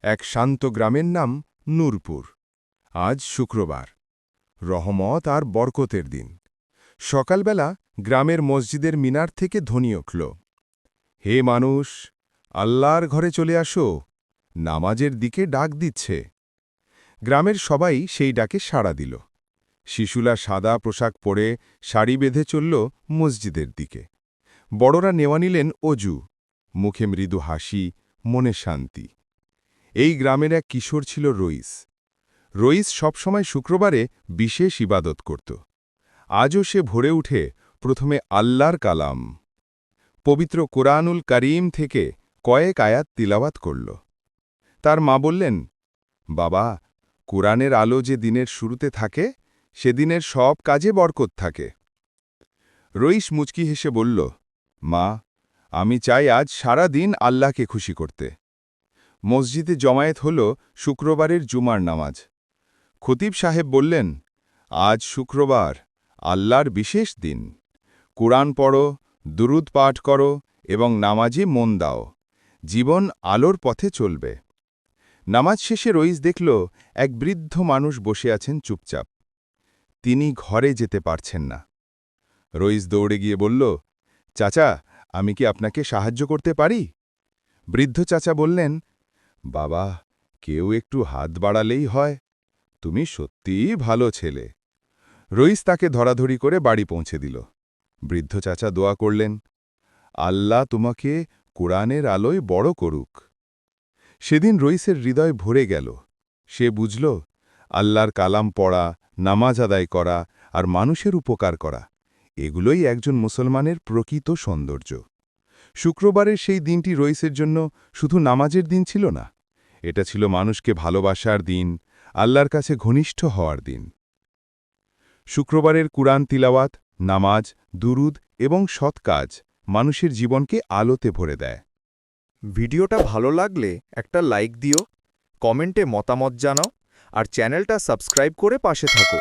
এক শান্ত গ্রামের নাম নূরপুর। আজ শুক্রবার, রহমত আর বরকতের দিন। সকালবেলা গ্রামের মসজিদের মিনার থেকে ধ্বনি উঠল, হে মানুষ, আল্লাহর ঘরে চলে আসো, নামাজের দিকে ডাক দিচ্ছে। গ্রামের সবাই সেই ডাকে সাড়া দিল। শিশুরা সাদা পোশাক পরে সারি বেঁধে চলল মসজিদের দিকে। বড়রা নেওয়া নিলেন অজু, মুখে মৃদু হাসি, মনে শান্তি। এই গ্রামের এক কিশোর ছিল রইস। রইস সবসময় শুক্রবারে বিশেষ ইবাদত করত। আজও সে ভোরে উঠে প্রথমে আল্লাহর কালাম, পবিত্র কোরআনুল কারীম থেকে কয়েক আয়াত তিলাওয়াত করল। তার মা বললেন, বাবা, কোরআনের আলো যে দিনের শুরুতে থাকে, সেদিনের সব কাজে বরকত থাকে। রইস মুচকি হেসে বলল, মা, আমি চাই আজ সারা দিন আল্লাহকে খুশি করতে। মসজিদে জমায়েত হল শুক্রবারের জুমার নামাজ। খতিব সাহেব বললেন, আজ শুক্রবার, আল্লাহর বিশেষ দিন। কুরআন পড়ো, দুরুদ পাঠ করো এবং নামাজে মন দাও। জীবন আলোর পথে চলবে। নামাজ শেষে রইস দেখল এক বৃদ্ধ মানুষ বসে আছেন চুপচাপ। তিনি ঘরে যেতে পারছেন না। রইস দৌড়ে গিয়ে বলল, চাচা, আমি কি আপনাকে সাহায্য করতে পারি? বৃদ্ধ চাচা বললেন, বাবা, কেউ একটু হাত বাড়ালেই হয়। তুমি সত্যিই ভালো ছেলে। রইস তাকে ধরাধরি করে বাড়ি পৌঁছে দিল। বৃদ্ধ চাচা দোয়া করলেন, আল্লাহ তোমাকে কোরআনের আলোয় বড় করুক। সেদিন রইসের হৃদয় ভরে গেল। সে বুঝল, আল্লাহর কালাম পড়া, নামাজ আদায় করা আর মানুষের উপকার করা, এগুলোই একজন মুসলমানের প্রকৃত সৌন্দর্য। শুক্রবারের সেই দিনটি রইসের জন্য শুধু নামাজের দিন ছিল না, এটা ছিল মানুষকে ভালোবাসার দিন, আল্লাহর কাছে ঘনিষ্ঠ হওয়ার দিন। শুক্রবারের কুরআন তিলাওয়াত, নামাজ, দুরুদ এবং সৎ কাজ মানুষের জীবনকে আলোতে ভরে দেয়। ভিডিওটা ভালো লাগলে একটা লাইক দিও, কমেন্টে মতামত জানাও আর চ্যানেলটা সাবস্ক্রাইব করে পাশে থাকো।